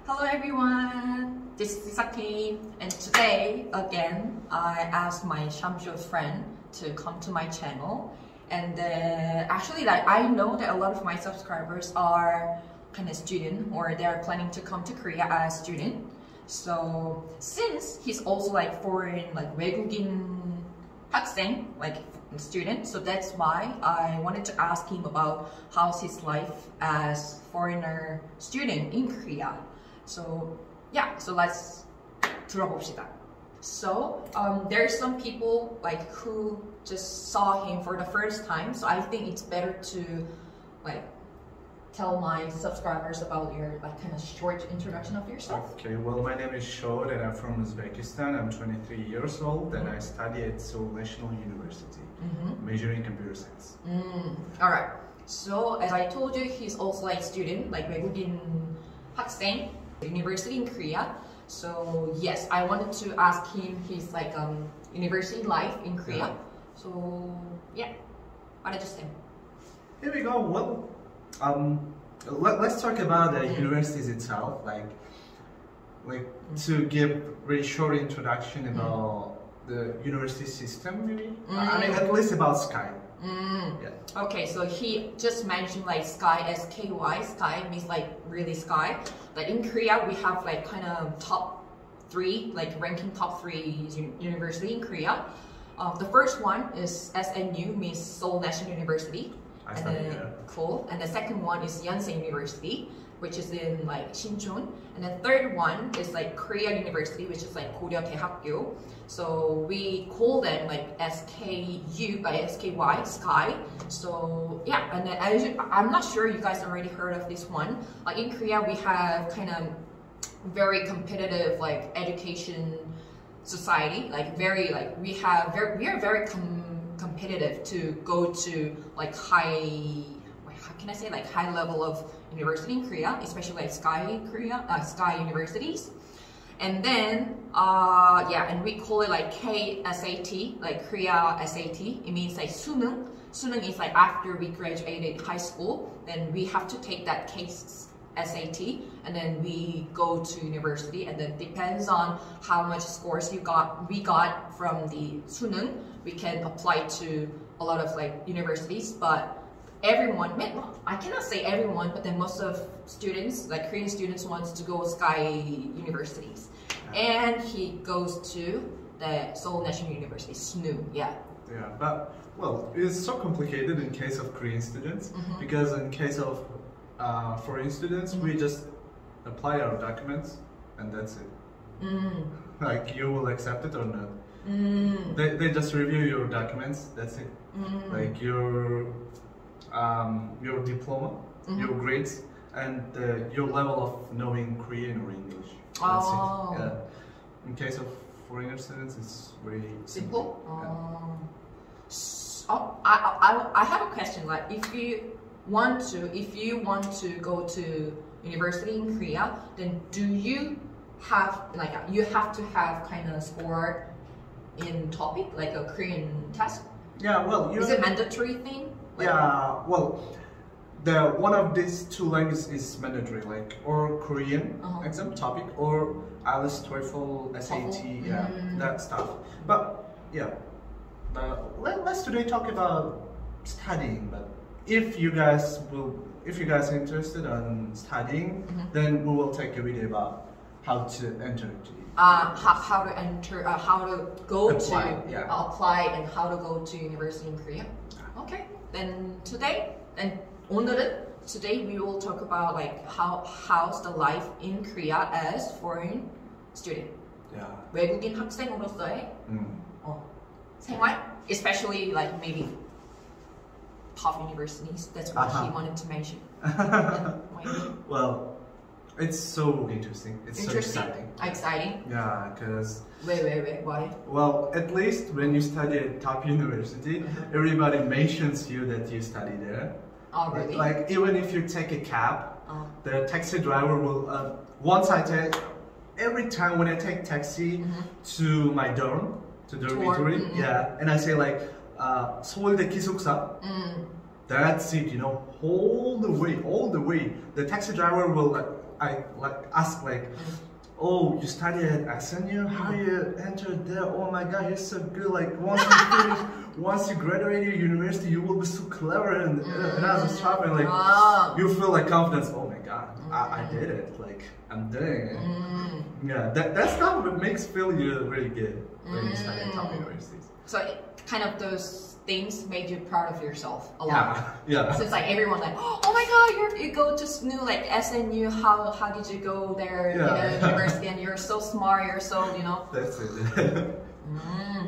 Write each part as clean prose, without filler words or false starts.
Hello everyone, this is Saki, and today again I asked my Shamjo friend to come to my channel, and actually I know that a lot of my subscribers are kind of student or they are planning to come to Korea as student. So since he's also like foreign, like 외국인학생, like student, so that's why I wanted to ask him about how's his life as foreigner student in Korea. So yeah, so let's 들어봅시다. So there's some people like who just saw him for the first time, so I think it's better to like tell my subscribers about your like kind of short introduction of yourself. Okay, well, my name is Shod and I'm from Uzbekistan. I'm 23 years old and I study at Seoul National University, majoring computer science. All right. So as I told you, he's also like student, like 외국인학생, university in Korea. So yes, I wanted to ask him his like university life in Korea. So yeah, why don't you say? Here we go. Well, let's talk about the universities itself, like to give really short introduction about the university system, maybe. I mean, at least about Sky. Yeah. Okay, so he just mentioned like Sky, S-K-Y, Sky means like really Sky. Like in Korea, we have like kind of top 3, like ranking top 3 university in Korea. The first one is SNU, means Seoul National University. And then, cool. And the second one is Yonsei University, which is in like Sinchon. And the third one is like Korea University, which is like Korea 대학교. So we call them like SKU by SKY, Sky. So yeah, and then I'm not sure you guys already heard of this one. Like in Korea, we have kind of very competitive like education society. Like very like we are very competitive to go to like high, how can I say, like high level of university in Korea, especially like Sky universities. And then yeah, and we call it like KSAT, like Korea SAT. It means like 수능. 수능 is like after we graduated high school, then we have to take that case SAT, and then we go to university, and then depends on how much scores we got from the 수능, we can apply to a lot of like universities. But everyone, I cannot say everyone, but then most of students, like Korean students, wants to go Sky universities, and he goes to the Seoul National University, SNU. Yeah, but well, it's so complicated in case of Korean students, because in case of foreign students, we just apply our documents and that's it. Like you will accept it or not. They just review your documents, that's it. Like your diploma, your grades, and your level of knowing Korean or English. That's it. Yeah. In case of foreigner students, it's very simple. I have a question. Like if you want to go to university in Korea, then do you have like you have to have kind of score in TOPIK, like a Korean test? Yeah, well, is it mandatory thing? Like, yeah, well, the one of these 2 languages is mandatory, like or Korean exam TOPIK or IELTS, TOEFL, SAT, yeah, that stuff. But yeah, let's today talk about studying. But if you guys are interested in studying, then we will take a video about how to enter to how to enter, how to go apply, to apply, and how to go to university in Korea. Okay, then today we will talk about like how's the life in Korea as foreign student. Yeah. 외국인 학생으로서의 생활, especially like maybe top universities. That's what he wanted to mention. Well, it's so interesting. It's interesting? so exciting. Exciting? Yeah, because... Wait, why? Well, at least when you study at top university, everybody mentions you that you study there. Oh, really? Like, even if you take a cab, the taxi driver will... every time when I take taxi to my dorm, to dormitory, yeah, and I say like, 서울대 기숙사, that's it, you know, all the way, the taxi driver will like, I like ask like, oh, you studied at SNU? How you entered there? Oh my God, you're so good! Like once you finish, once you graduate your university, you will be so clever and as a traveler, like you feel like confidence. Oh my God, I did it! Like I'm doing it. Yeah, that stuff makes feel you really good when you study at top universities. So kind of those things made you proud of yourself a lot. Yeah. So it's like everyone like, oh my God, you go to SNU, like SNU. How did you go there? University, and you're so smart. You're so That's it.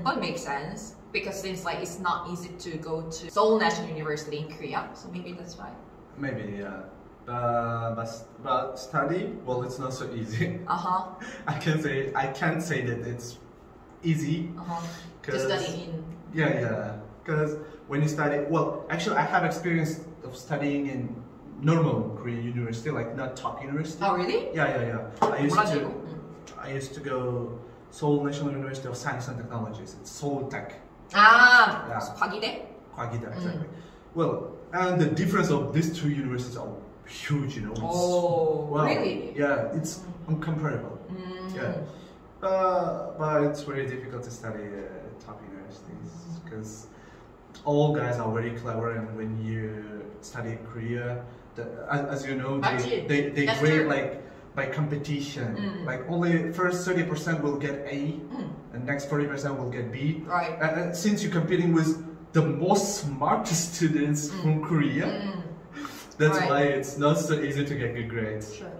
But it makes sense because it's like it's not easy to go to Seoul National University in Korea. So maybe that's why. Maybe yeah. But study, well, it's not so easy. I can't say that it's easy. To study in. Yeah. Because when you study, well, actually, I have experience of studying in normal Korean university, like not top university. Oh, really? Yeah. I used to go Seoul National University of Science and Technologies. It's Seoul Tech. 과기대? 과기대, exactly. Well, and the difference of these two universities are huge, Really? Yeah, it's incomparable. Yeah. But it's very difficult to study at top universities because all guys are very clever, and when you study in Korea, as you know, they grade like by competition. Like only first 30% will get A, and next 40% will get B. Right. And since you're competing with the most smartest students from Korea, that's why it's not so easy to get good grades. Sure.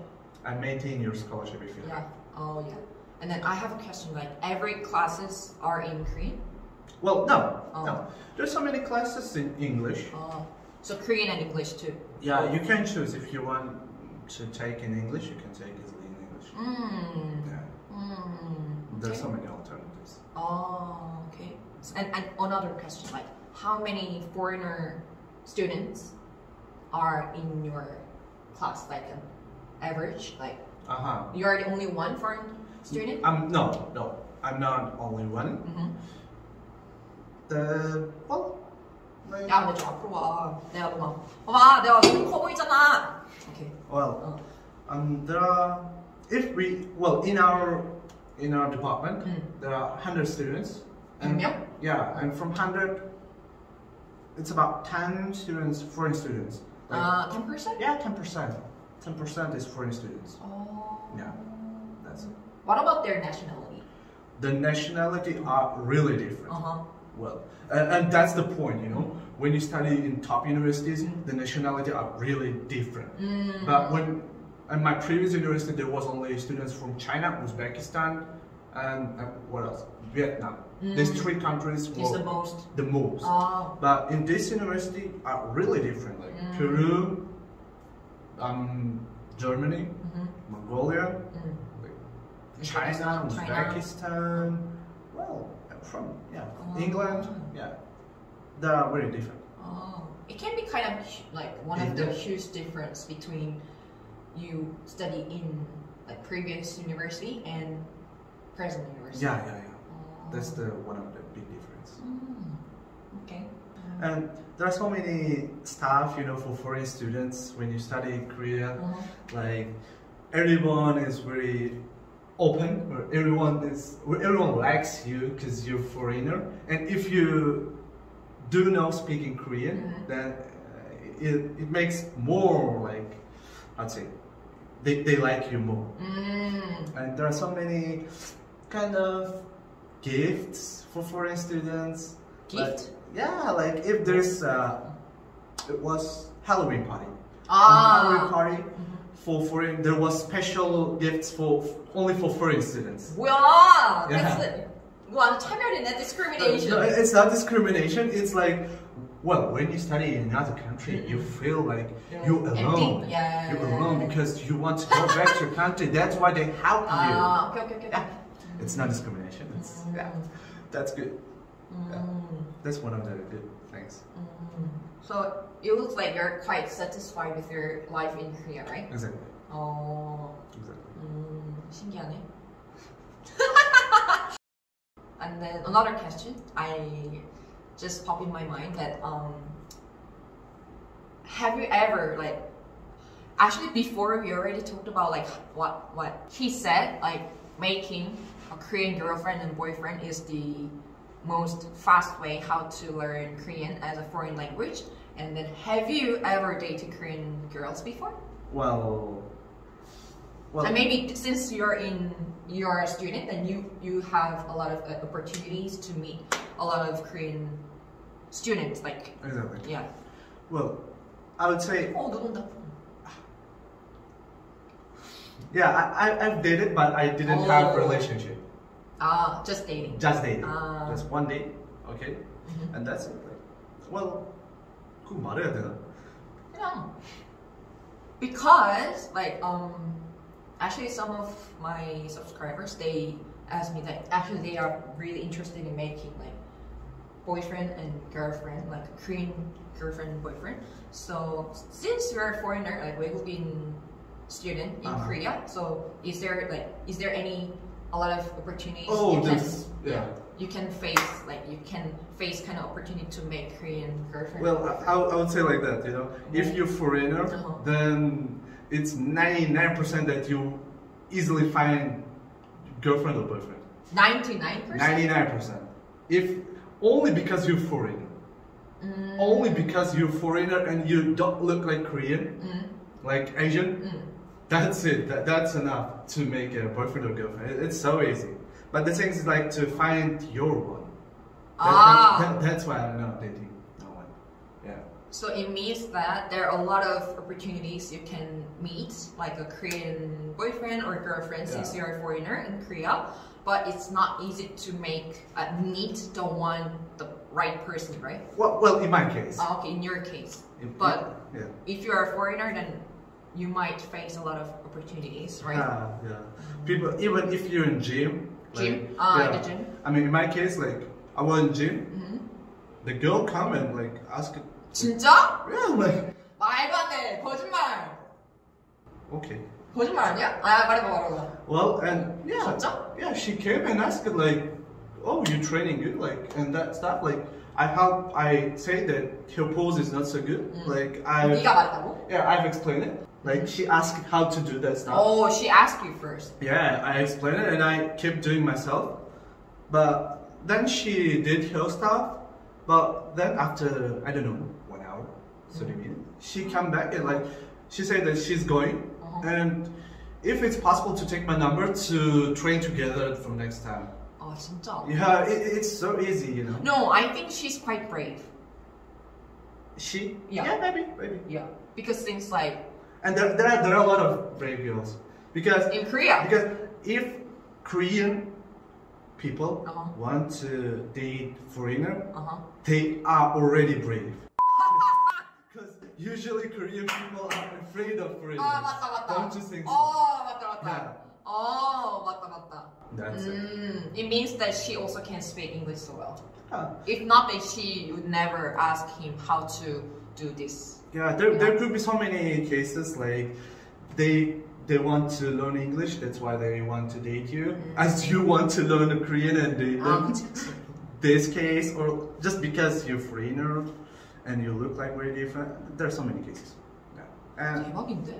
And maintain your scholarship if you like. Oh yeah. And then I have a question, like every classes are in Korean? Well, no. There's so many classes in English. So Korean and English too? Yeah, you can choose if you want to take in English, you can take easily in English. There's so many alternatives. Okay. And another question, like how many foreigner students are in your class, like an average, like you are the only one foreign student? No, I'm not only one. Well, 야, 근데 좀 앞으로 와. 내가 봐봐, 내가 눈 커 보이잖아. Okay. Well, there are in our department there are 100 students. And yeah, and from 100, it's about 10 students, foreign students. Like, 10%? Yeah, 10%. 10% is foreign students. Yeah, that's it. What about their nationality? The nationality are really different. Well, and that's the point, when you study in top universities, the nationality are really different. But when in my previous university, there was only students from China, Uzbekistan, and what else? Vietnam. These three countries were the most. But in this university are really different, like Peru, Germany, Mongolia, China, Uzbekistan, well, from England, they are very different. It can be kind of like one of the huge difference between you study in like previous university and present university. Yeah. That's one of the big difference. Okay. And there are so many stuff, for foreign students when you study in Korea. Like everyone is very open, or everyone likes you because you're foreigner. And if you do know speaking Korean, then it makes more like, I'd say, they like you more. And there are so many kind of gifts for foreign students. Gift? Like if there's it was Halloween party. Halloween party for foreign. There was special gifts only for foreign students. 뭐야? That's it. 이거 차별이네, discrimination. No, it's not discrimination. It's like, well, when you study in another country, you feel like you're alone. You're alone because you want to go back to your country. That's why they help you. Okay. Yeah. It's not discrimination. That's good. That's one of the good things. So it looks like you're quite satisfied with your life in Korea, right? Exactly. Exactly. 신기하네. And then another question I just popped in my mind that have you ever actually before we already talked about like what he said, like making a Korean girlfriend and boyfriend is the most fast way how to learn Korean as a foreign language. And then have you ever dated Korean girls before? Well, and maybe since you're a student, then you have a lot of opportunities to meet a lot of Korean students, like exactly. Yeah. Well, I would say 누군가. yeah, I've dated, but I didn't have relationship. Just dating. Just dating. Just one date, okay, and that's it. Like, well, 그거 말해야 되나? Yeah. Because like actually some of my subscribers, they asked me that actually they are really interested in making like boyfriend and girlfriend, like Korean girlfriend and boyfriend. So since you're a foreigner, like 외국인 student in Korea, so is there a lot of opportunities you can face kind of opportunity to make Korean girlfriend? Well, I would say like that, you know, if you're foreigner, then it's 99% that you easily find girlfriend or boyfriend. 99%? 99%. If only because you're foreigner. Only because you're foreigner and you don't look like Korean, like Asian. That's it. That's enough to make a boyfriend or girlfriend. It's so easy. But the thing is like to find your one. That's why I'm not dating no one. Yeah. So it means that there are a lot of opportunities you can meet, like a Korean boyfriend or girlfriend, since you're a foreigner in Korea. But it's not easy to meet the one, the right person, right? Well, in my case. Okay, in your case. But if you're a foreigner, then you might face a lot of opportunities, right? Yeah. People, even if you're in gym. Gym? Like, the gym? I mean, in my case, like, I was in gym. The girl come and like ask. 진짜? Yeah, like. 말도 안 돼. 거짓말. Okay. 거짓말 아니야? 말해봐. Well, and 진짜? yeah, she came and asked like, oh, you training good, like, and that stuff. Like, I say that her pose is not so good. Like, 네가 말했다고? Yeah, I've explained it. Like, she asked how to do that stuff. Oh, she asked you first. Yeah, I explained it and I kept doing myself. But then she did her stuff. But then after, I don't know, 1 hour, 30 minutes, she came back and like, she said that she's going. And if it's possible to take my number to train together from next time. 진짜? Yeah, it's so easy, you know. No, I think she's quite brave. She? Yeah, maybe. Yeah, because things like. And there are a lot of brave girls because in Korea. Because if Korean people want to date foreigner, they are already brave. Because usually Korean people are afraid of foreigners. 맞다. Don't you think so? 맞다. Yeah. 맞다. That's it. It means that she also can speak English so well. If not, then she would never ask him how to do this. Yeah, there could be so many cases like they want to learn English, that's why they want to date you. As you want to learn Korean and date them. This case, or just because you're foreigner and you look like very different. There's so many cases. Yeah. And 대박인데?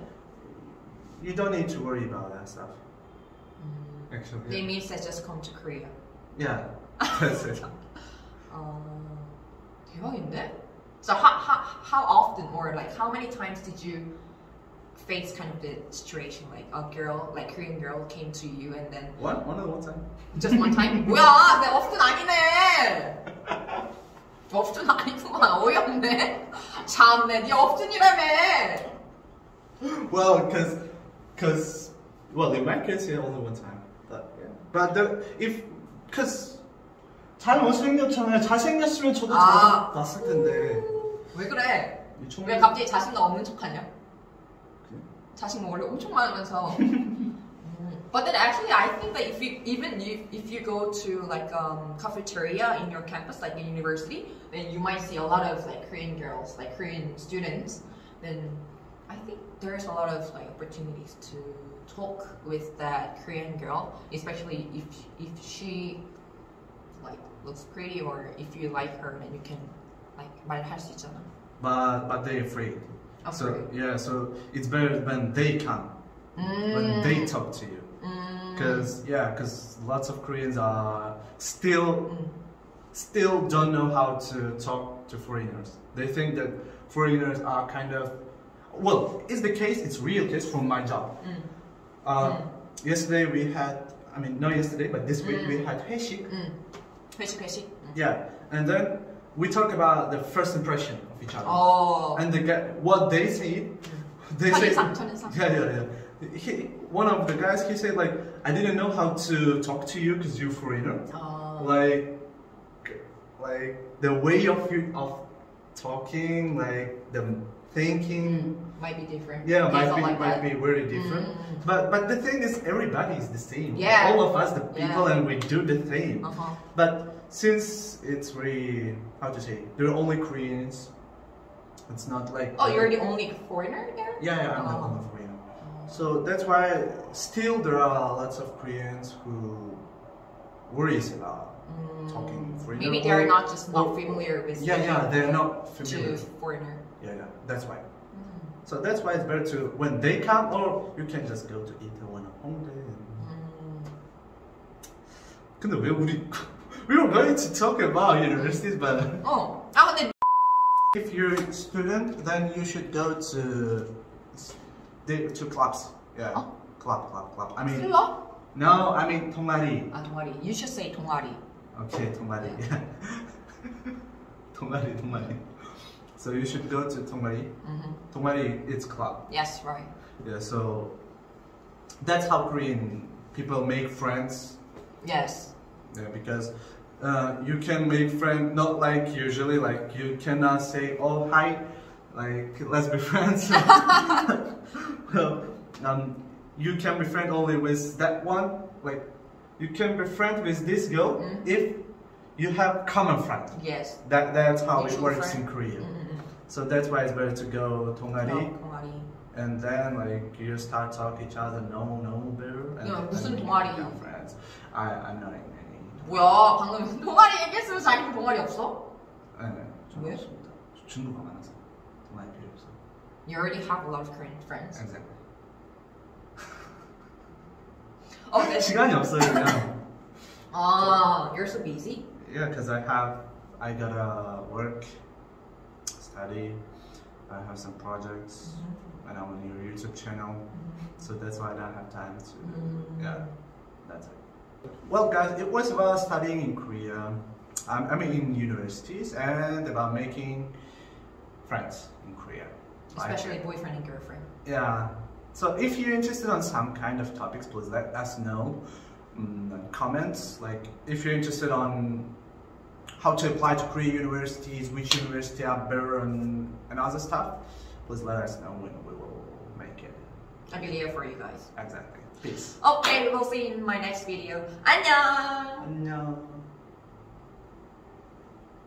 you don't need to worry about that stuff. Actually. They means that just come to Korea. Yeah, that's it. 대박인데? So how often, or like how many times did you face kind of the situation like a girl, like Korean girl came to you and then One time. Just one time? 뭐야? 내 often 아니네. often 아니구만. 어이없네. 참네. 네 often이라며. Well, because in my case, yeah, only one time. But because 잘 못생겼잖아요. 잘생겼으면 저도 잘 났을 텐데. 왜 그래? 왜 갑자기 자신감 없는 척하냐? 자신감 원래 엄청 많으면서. But then actually, I think that if you go to like cafeteria in your campus, like in university, then you might see a lot of like Korean girls, like Korean students. Then I think there's a lot of like opportunities to talk with that Korean girl, especially if she like looks pretty, or if you like her, then you can like 말할 수 있잖아. But they're afraid. So yeah, so it's better when they come, when they talk to you, because lots of Koreans are still don't know how to talk to foreigners. They think that foreigners are kind of, well, it's the case, it's real case from my job. Yesterday we had, I mean not yesterday, but this week we had 회식. 회식. Yeah, and then we talk about the first impression of each other. Oh. And what they say, 첫인상. Yeah. One of the guys, he said like, I didn't know how to talk to you because you're foreigner. Like the way of talking, like the thinking might be different. Yeah, might be very different. But the thing is, everybody is the same. Yeah. All of us, the people, and we do the same. But since it's very, how to say, they're only Koreans. It's not like. Oh, you're the only foreigner there? Yeah, I'm the only foreigner. So that's why still there are lots of Koreans who worries about talking foreigner. Maybe they're not familiar with. Yeah, they're not familiar. To foreigner. Yeah, that's why. So that's why it's better to when they come, or you can just go to Itaewon or Hongdae. 근데 왜 we were going to talk about universities, but 근데 if you're a student, then you should go to clubs. Yeah, club. I mean, no, I mean 동아리. 동아리. You should say 동아리. Okay, 동아리. Yeah. 동아리. So you should go to 동아리. 동아리, it's club. Yes, right. Yeah, so that's how Korean people make friends. Yes. Yeah, because you can make friends not like usually, like you cannot say, oh hi, like let's be friends. Well, you can be friends only with that one. Like you can be friends with this girl if you have common friends. Yes. That's how Mutual it works friend. in Korea. So that's why it's better to go 동아리. 동아리. And then like you start talking each other, know better. And 무슨 then 동아리? become friends. I'm not in any. 뭐야? 방금 동아리 얘기했으면 자기는 동아리 없어? 네, 전 왜? 없습니다. 중도가 많아서 동아리 필요 없어. You already have a lot of Korean friends. Exactly. 네. 시간이 없어요 그냥. You're so busy? Yeah, because I gotta work, study, I have some projects, and I'm on your YouTube channel, so that's why I don't have time to, yeah, that's it. Well guys, it was about studying in Korea, I mean in universities, and about making friends in Korea. Especially boyfriend and girlfriend. Yeah, so if you're interested on some kind of topics, please let us know in comments, like if you're interested on how to apply to Korean universities, which university are better, and other stuff, please let us know when we will make it. I'll be there for you guys. Exactly. Peace. Okay, we will see you in my next video. 안녕! 안녕.